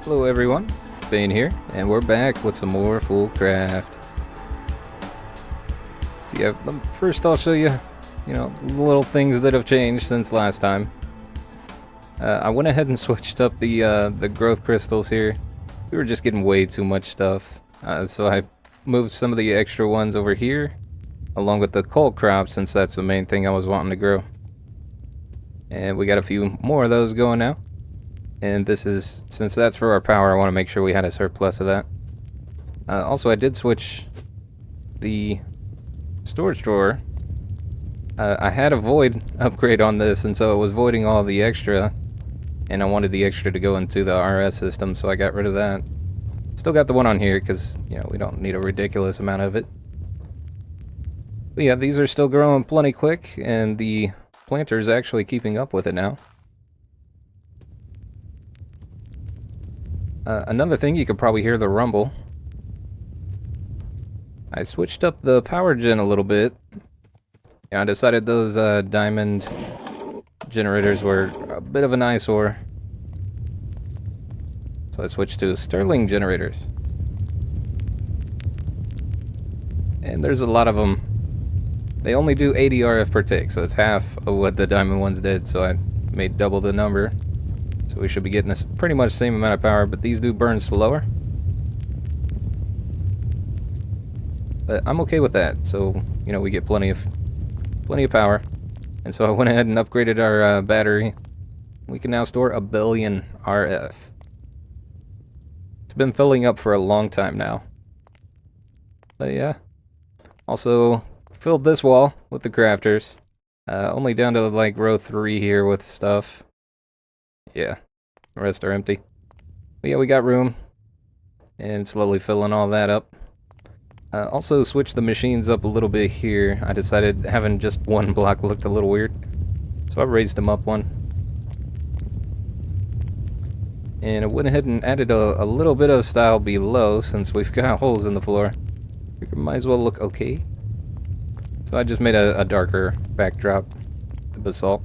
Hello everyone, Bane here, and we're back with some more FoolCraft. Yeah, first I'll show you, little things that have changed since last time. I went ahead and switched up the growth crystals here. We were just getting way too much stuff, so I moved some of the extra ones over here, along with the coal crop, since that's the main thing I was wanting to grow. And we got a few more of those going now. And this is, since that's for our power, I want to make sure we had a surplus of that. Also, I did switch the storage drawer. I had a void upgrade on this, and so it was voiding all the extra. And I wanted the extra to go into the RS system, so I got rid of that. Still got the one on here, because, we don't need a ridiculous amount of it. But yeah, these are still growing plenty quick, and the planter's actually keeping up with it now. Another thing, you could probably hear the rumble. I switched up the power gen a little bit. I decided those diamond generators were a bit of an eyesore. So I switched to sterling generators. And there's a lot of them. They only do 80 RF per tick, so it's half of what the diamond ones did, so I made double the number. So we should be getting this pretty much the same amount of power, but these do burn slower. But I'm okay with that, so, we get plenty of power. And so I went ahead and upgraded our battery. We can now store 1 billion RF. It's been filling up for a long time now. But yeah. Also, filled this wall with the crafters. Only down to like row 3 here with stuff. Yeah, the rest are empty. But yeah, we got room. And slowly filling all that up. Also switched the machines up a little bit here. I decided having just one block looked a little weird. So I raised them up one. And I went ahead and added a little bit of style below, since we've got holes in the floor. It might as well look okay. So I just made a darker backdrop, the basalt.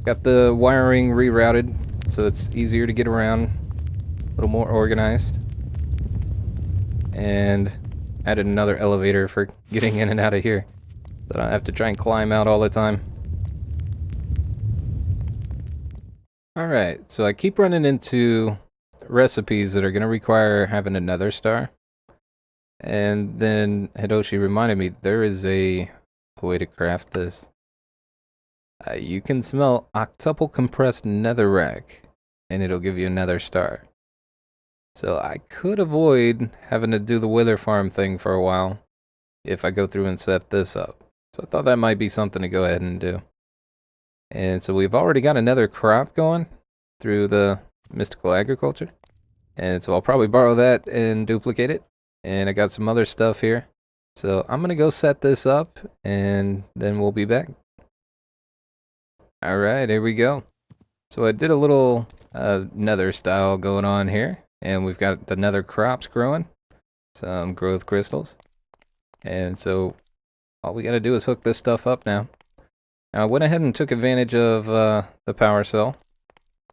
Got the wiring rerouted, so it's easier to get around, a little more organized. And added another elevator for getting in and out of here, so I don't have to try and climb out all the time. Alright, so I keep running into recipes that are going to require having a nether star. And then Hidoshi reminded me there is a way to craft this. You can smell octuple compressed netherrack, and it'll give you a nether star. So I could avoid having to do the wither farm thing for a while if I go through and set this up. So I thought that might be something to go ahead and do. And so we've already got another crop going through the mystical agriculture. And so I'll probably borrow that and duplicate it. And I got some other stuff here. So I'm going to go set this up, and then we'll be back. Alright, here we go. So I did a little nether style going on here. And we've got the nether crops growing. Some growth crystals. And so all we got to do is hook this stuff up now. Now I went ahead and took advantage of the power cell.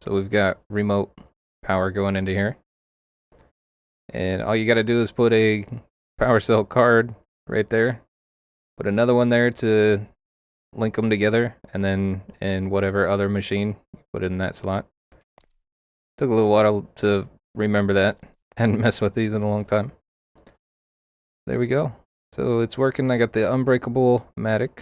So we've got remote power going into here. And all you got to do is put a power cell card right there. Put another one there to link them together. And then in whatever other machine, put it in that slot. Took a little while to remember that. Hadn't messed with these in a long time. There we go. So it's working. I got the unbreakable matic.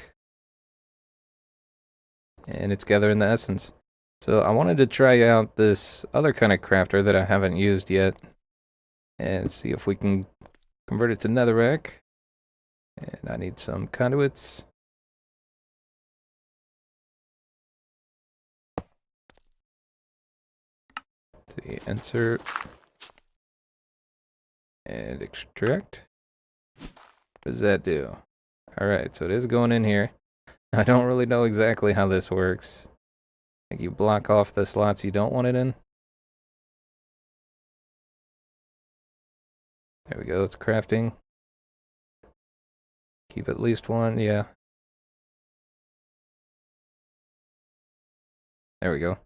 And it's gathering the essence. So I wanted to try out this other kind of crafter that I haven't used yet. And see if we can convert it to netherrack. And I need some conduits. See, insert. And extract. What does that do? Alright, so it is going in here. I don't really know exactly how this works. I think you block off the slots you don't want it in. There we go, it's crafting. Keep at least one, yeah. There we go.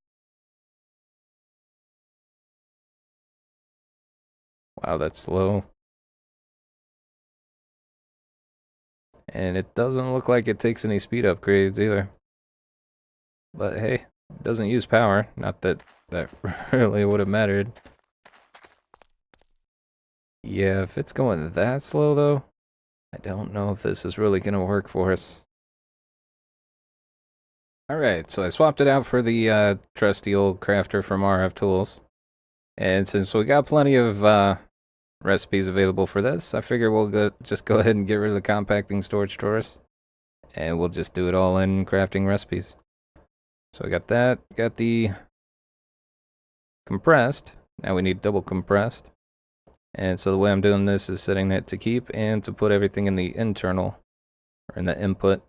Wow, that's slow. And it doesn't look like it takes any speed upgrades either. But hey, it doesn't use power. Not that that really would have mattered. Yeah, if it's going that slow though, I don't know if this is really going to work for us. Alright, so I swapped it out for the trusty old crafter from RF Tools. And since we got plenty of recipes available for this, I figure we'll just go ahead and get rid of the compacting storage drawers. And we'll just do it all in crafting recipes. So I got that, got the compressed. Now we need double compressed. And so the way I'm doing this is setting that to keep and to put everything in the internal, or in the input.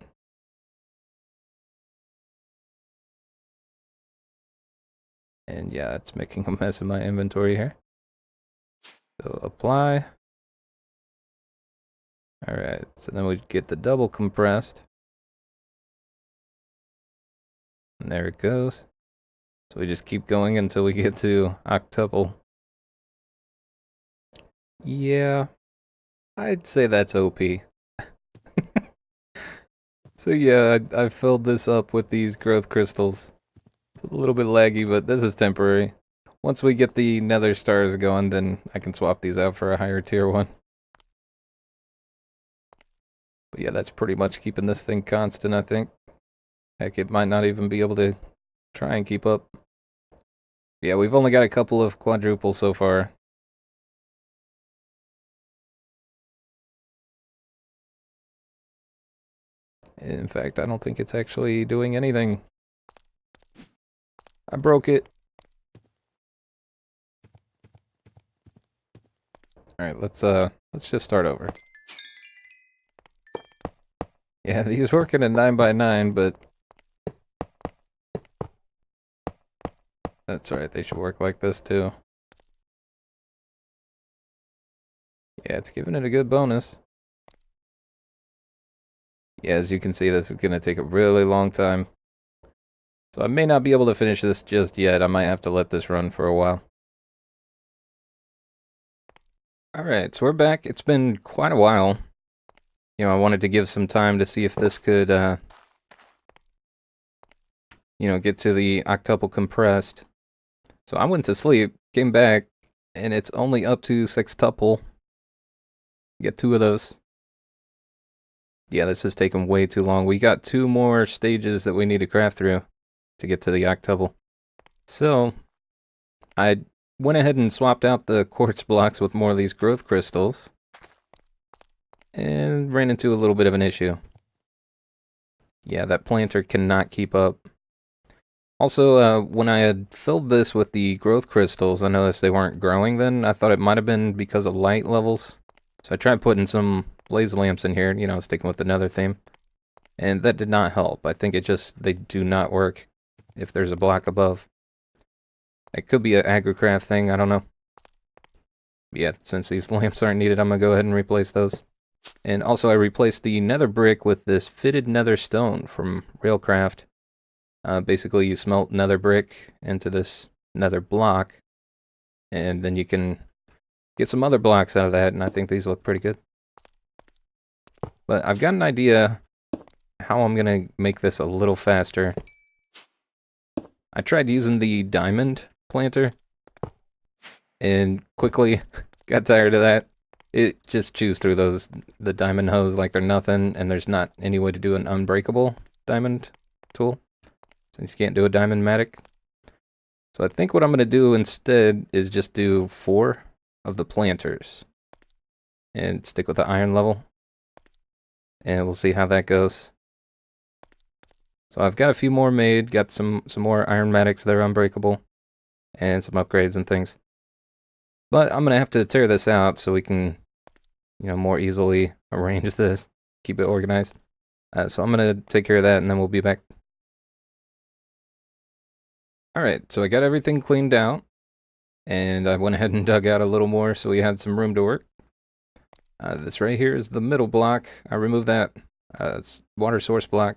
And yeah, it's making a mess of my inventory here. So apply. Alright, so then we get the double compressed. And there it goes. So we just keep going until we get to octuple. Yeah, I'd say that's OP. So yeah, I filled this up with these growth crystals. It's a little bit laggy, but this is temporary. Once we get the nether stars going, then I can swap these out for a higher tier one. But yeah, that's pretty much keeping this thing constant, I think. Heck, it might not even be able to try and keep up. Yeah, we've only got a couple of quadruples so far. In fact, I don't think it's actually doing anything. I broke it. Alright, let's just start over. Yeah, these work in a 9x9, but that's alright, they should work like this too. Yeah, it's giving it a good bonus. Yeah, as you can see, this is going to take a really long time. So I may not be able to finish this just yet. I might have to let this run for a while. Alright, so we're back. It's been quite a while. You know, I wanted to give some time to see if this could, you know, get to the octuple compressed. So I went to sleep, came back, and it's only up to sextuple. Get 2 of those. Yeah, this is taking way too long. We got 2 more stages that we need to craft through to get to the octuple. So, I went ahead and swapped out the quartz blocks with more of these growth crystals. And ran into a little bit of an issue. Yeah, that planter cannot keep up. Also, when I had filled this with the growth crystals, I noticed they weren't growing then. I thought it might have been because of light levels. So I tried putting some blaze lamps in here, you know, sticking with the nether theme. And that did not help. I think they do not work if there's a block above. It could be an HermitCraft thing, I don't know. Yeah, since these lamps aren't needed, I'm gonna go ahead and replace those. And also I replaced the nether brick with this fitted nether stone from Railcraft. Basically you smelt nether brick into this nether block, and then you can get some other blocks out of that, and I think these look pretty good. But I've got an idea how I'm gonna make this a little faster. I tried using the diamond planter, and quickly got tired of that. It just chews through the diamond hose like they're nothing, and there's not any way to do an unbreakable diamond tool, since you can't do a diamond matic. So I think what I'm going to do instead is just do 4 of the planters, and stick with the iron level, and we'll see how that goes. So I've got a few more made, got some more iron matics that are unbreakable, and some upgrades and things. But I'm going to have to tear this out so we can, you know, more easily arrange this, keep it organized. So I'm going to take care of that, and then we'll be back. Alright, so I got everything cleaned out, and I went ahead and dug out a little more so we had some room to work. This right here is the middle block. I removed that water source block,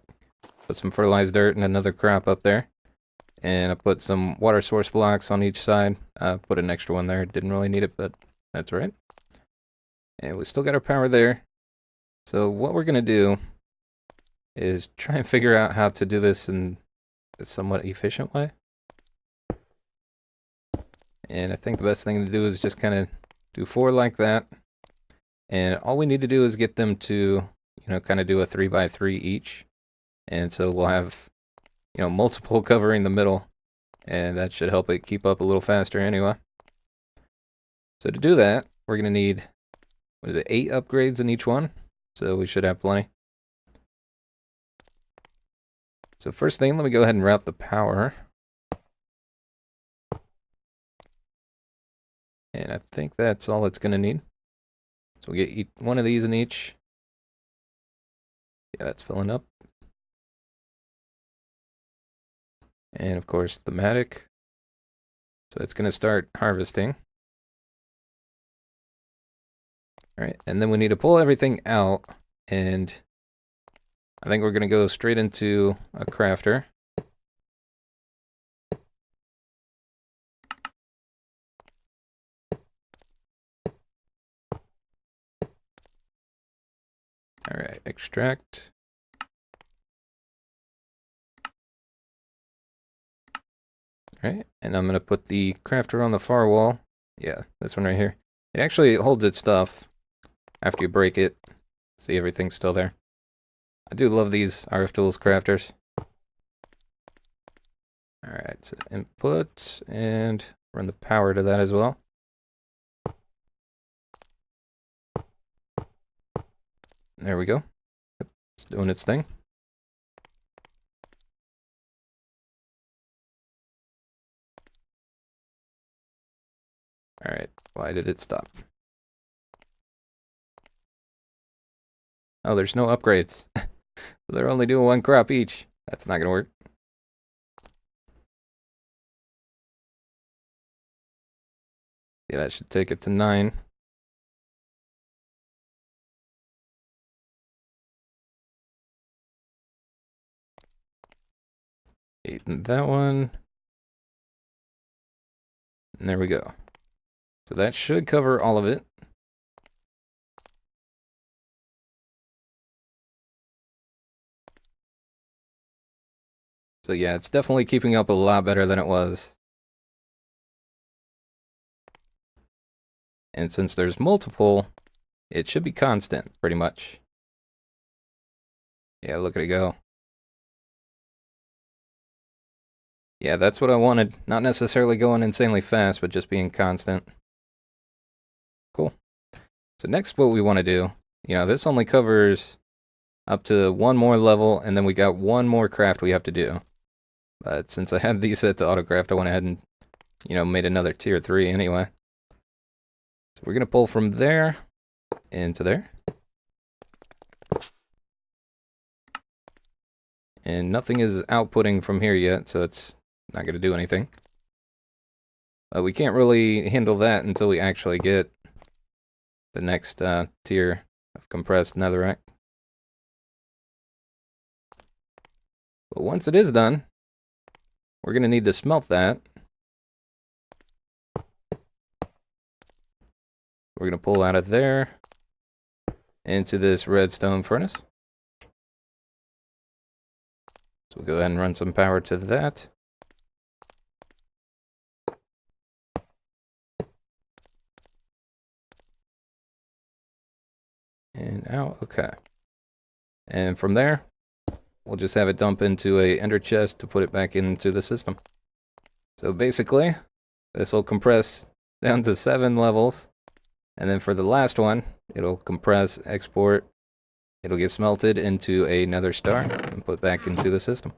put some fertilized dirt and another crop up there. And I put some water source blocks on each side. Put an extra one there, didn't really need it, but That's right. And we still got our power there. So what we're going to do is try and figure out how to do this in a somewhat efficient way. And I think the best thing to do is just kind of do 4 like that. And all we need to do is get them to, you know, kind of do a 3x3 each. And so we'll have, you know, multiple covering the middle. And that should help it keep up a little faster anyway. So to do that, we're going to need, what is it, 8 upgrades in each one. So we should have plenty. So first thing, let me go ahead and route the power. And I think that's all it's going to need. So we'll get one of these in each. Yeah, that's filling up. And of course, thematic. So it's going to start harvesting. Alright, and then we need to pull everything out. And I think we're going to go straight into a crafter. Alright, extract. Alright, and I'm going to put the crafter on the far wall. Yeah, this one right here. It actually holds its stuff after you break it. See, everything's still there. I do love these RF Tools crafters. Alright, so input, and run the power to that as well. There we go. Yep, it's doing its thing. Alright, why did it stop? Oh, there's no upgrades. They're only doing 1 crop each. That's not gonna work. Yeah, that should take it to 9. Eight in that one. And there we go. So that should cover all of it. So yeah, it's definitely keeping up a lot better than it was. And since there's multiple, it should be constant, pretty much. Yeah, look at it go. Yeah, that's what I wanted. Not necessarily going insanely fast, but just being constant. Cool. So next what we want to do, you know, this only covers up to 1 more level, and then we got 1 more craft we have to do. But since I had these set to autocraft, I went ahead and, you know, made another tier 3 anyway. So we're going to pull from there into there. And nothing is outputting from here yet, so it's not going to do anything. We can't really handle that until we actually get the next tier of compressed netherrack. But once it is done, we're going to need to smelt that. We're going to pull out of there into this redstone furnace. So we'll go ahead and run some power to that. And out, okay. And from there, we'll just have it dump into a ender chest to put it back into the system. So basically, this will compress down to 7 levels. And then for the last one, it'll compress, export, it'll get smelted into a nether star and put back into the system.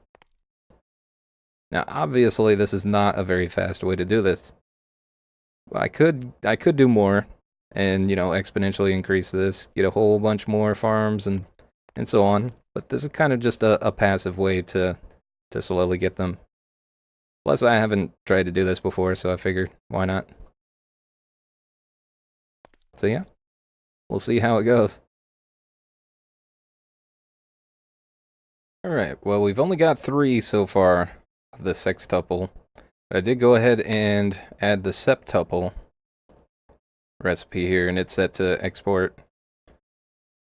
Now, obviously, this is not a very fast way to do this. I could do more and, you know, exponentially increase this, get a whole bunch more farms and so on. But this is kind of just a passive way to slowly get them. Plus, I haven't tried to do this before, so I figured, why not? So yeah, we'll see how it goes. Alright, well, we've only got 3 so far of the sextuple. But I did go ahead and add the septuple. recipe here, and it's set to export.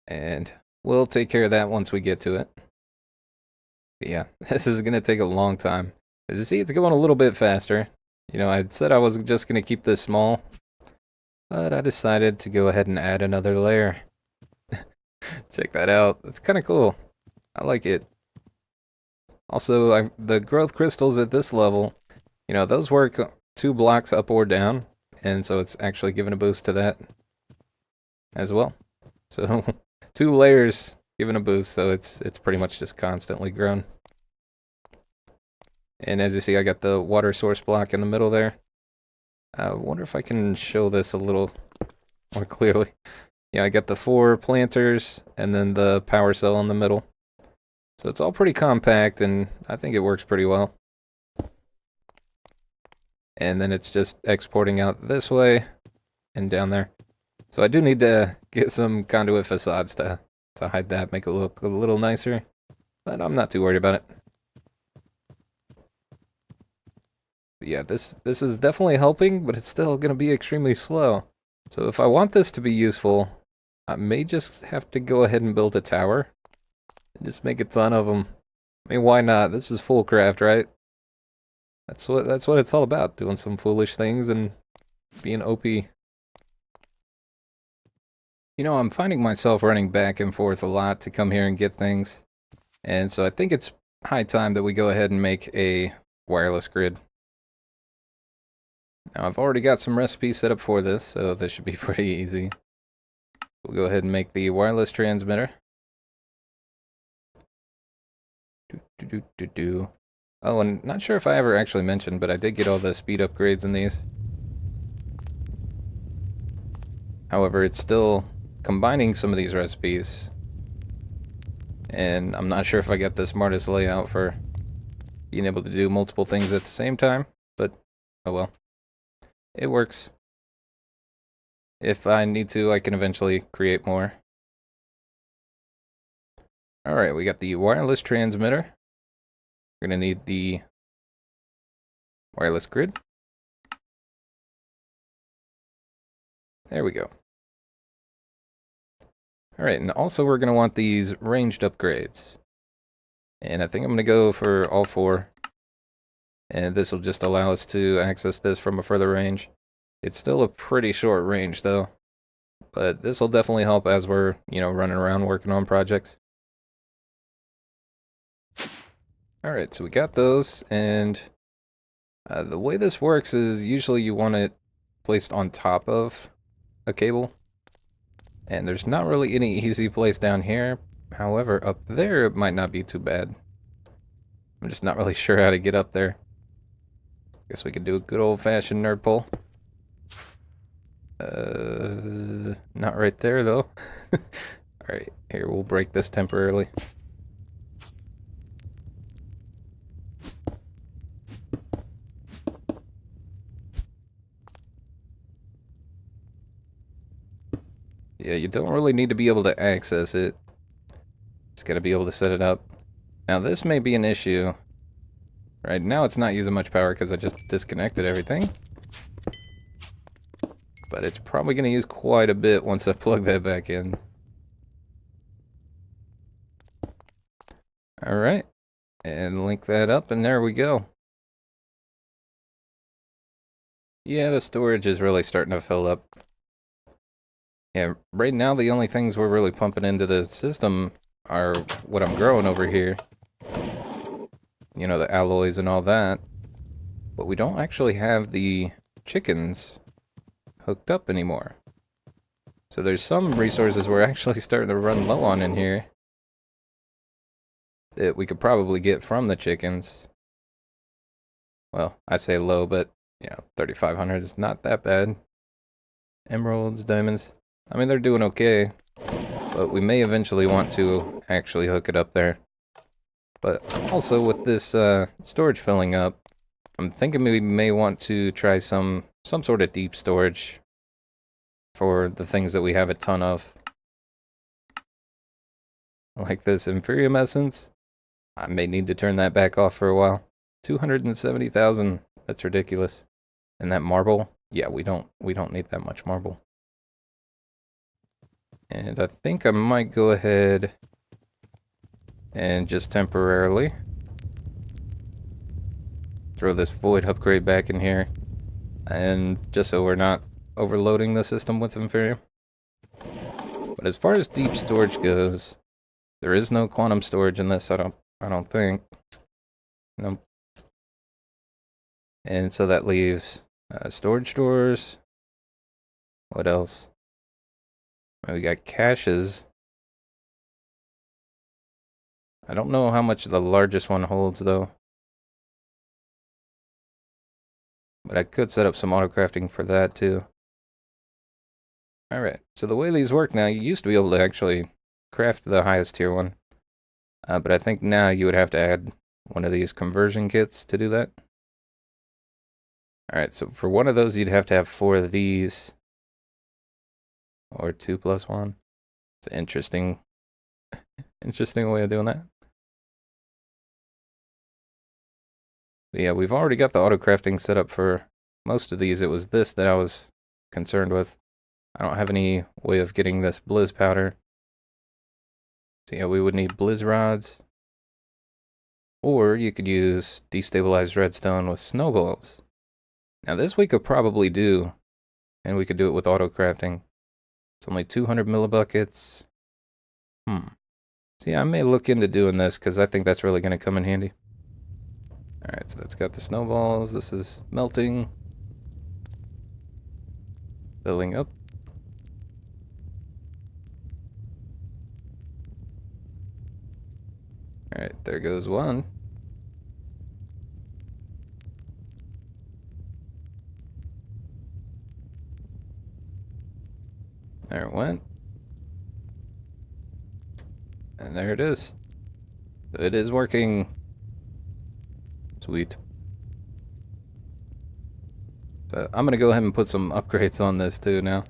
And we'll take care of that once we get to it. But yeah, this is going to take a long time. As you see, it's going a little bit faster. You know, I said I was just going to keep this small, but I decided to go ahead and add another layer. Check that out. That's kind of cool. I like it. Also, the growth crystals at this level, you know, those work 2 blocks up or down, and so it's actually giving a boost to that as well. So 2 layers giving a boost, so it's pretty much just constantly grown. And as you see, I got the water source block in the middle there. I wonder if I can show this a little more clearly. Yeah, I got the 4 planters and then the power cell in the middle. So it's all pretty compact, and I think it works pretty well. And then it's just exporting out this way and down there. So I do need to get some conduit facades to hide that, make it look a little nicer. But I'm not too worried about it. But yeah, this is definitely helping, but it's still going to be extremely slow. So if I want this to be useful, I may just have to go ahead and build a tower. And just make a ton of them. I mean, why not? This is FoolCraft, right? That's what it's all about, doing some foolish things and being OP. You know, I'm finding myself running back and forth a lot to come here and get things. And so I think it's high time that we go ahead and make a wireless grid. Now, I've already got some recipes set up for this, so this should be pretty easy. We'll go ahead and make the wireless transmitter. Oh, and not sure if I ever actually mentioned, but I did get all the speed upgrades in these. However, it's still combining some of these recipes. And I'm not sure if I got the smartest layout for being able to do multiple things at the same time, but oh well. It works. If I need to, I can eventually create more. Alright, we got the wireless transmitter. We're going to need the wireless grid. There we go. Alright, and also we're going to want these ranged upgrades. And I think I'm going to go for all 4. And this will just allow us to access this from a further range. It's still a pretty short range though. But this will definitely help as we're, you know, running around working on projects. Alright, so we got those, and the way this works is usually you want it placed on top of a cable. And there's not really any easy place down here. However, up there it might not be too bad. I'm just not really sure how to get up there. Guess we could do a good old-fashioned nerd pull. Not right there though. Alright, here, we'll break this temporarily. Yeah, you don't really need to be able to access it. Just gotta be able to set it up. Now this may be an issue. Right now it's not using much power because I just disconnected everything. But it's probably gonna use quite a bit once I plug that back in. Alright. And link that up, and there we go. Yeah, the storage is really starting to fill up. Yeah, right now the only things we're really pumping into the system are what I'm growing over here. You know, the alloys and all that. But we don't actually have the chickens hooked up anymore. So there's some resources we're actually starting to run low on in here that we could probably get from the chickens. Well, I say low, but, you know, 3,500 is not that bad. Emeralds, diamonds. I mean, they're doing okay, but we may eventually want to actually hook it up there. But also with this storage filling up, I'm thinking we may want to try some sort of deep storage for the things that we have a ton of. Like this Inferium Essence. I may need to turn that back off for a while. 270,000. That's ridiculous. And that marble, yeah, we don't need that much marble. And I think I might go ahead and just temporarily throw this void upgrade back in here. And just so we're not overloading the system with inferior. But as far as deep storage goes, there is no quantum storage in this, I don't think. Nope. And so that leaves storage doors. What else? We got caches. I don't know how much the largest one holds though. But I could set up some auto crafting for that too. Alright, so the way these work now, you used to be able to actually craft the highest tier one. But I think now you would have to add one of these conversion kits to do that. Alright, so for one of those you'd have to have 4 of these. Or 2 plus 1. It's an interesting way of doing that. But yeah, we've already got the auto crafting set up for most of these. It was this that I was concerned with. I don't have any way of getting this blizz powder. So yeah, we would need blizz rods. Or you could use destabilized redstone with snowballs. Now this we could probably do, and we could do it with auto crafting. It's only 200 millibuckets. See, I may look into doing this because I think that's really going to come in handy. Alright, so that's got the snowballs. This is melting. Filling up. Alright, there goes one. There it went. And there it is. So it is working. Sweet. So I'm gonna go ahead and put some upgrades on this too now.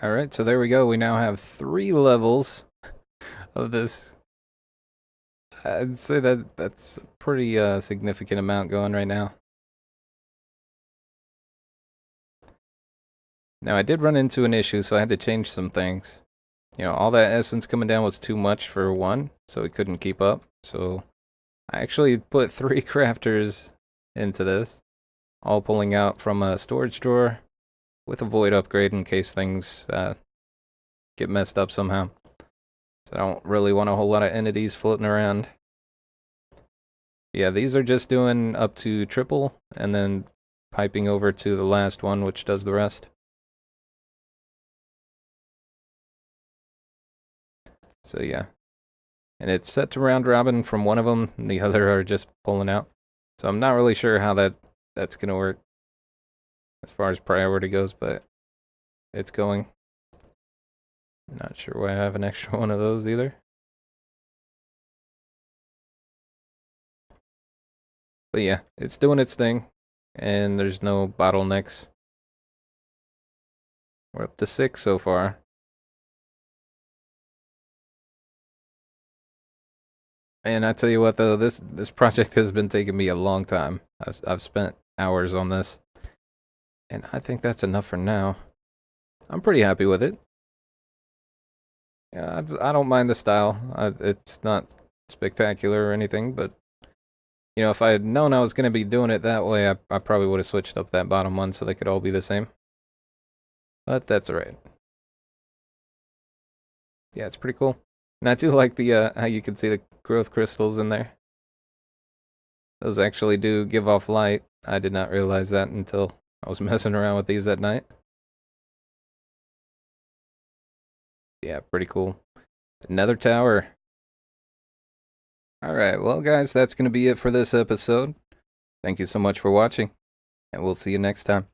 Alright, so there we go. We now have 3 levels of this. I'd say that's a pretty significant amount going right now. Now I did run into an issue, so I had to change some things. You know, all that essence coming down was too much for one, so it couldn't keep up. So I actually put 3 crafters into this, all pulling out from a storage drawer with a void upgrade in case things get messed up somehow. So I don't really want a whole lot of entities floating around. Yeah, these are just doing up to triple, and then piping over to the last one, which does the rest. So yeah. And it's set to round robin from one of them, and the other are just pulling out. So I'm not really sure how that's going to work as far as priority goes, but it's going. Not sure why I have an extra one of those either. But yeah, it's doing its thing, and there's no bottlenecks. We're up to 6 so far. And I tell you what though, this project has been taking me a long time. I've spent hours on this. And I think that's enough for now. I'm pretty happy with it. Yeah, I don't mind the style. It's not spectacular or anything, but you know, if I had known I was going to be doing it that way, I probably would have switched up that bottom one so they could all be the same. But that's alright. Yeah, it's pretty cool. And I do like the how you can see the growth crystals in there. Those actually do give off light. I did not realize that until I was messing around with these at night. Yeah, pretty cool. Nether tower. Alright, well guys, that's going to be it for this episode. Thank you so much for watching, and we'll see you next time.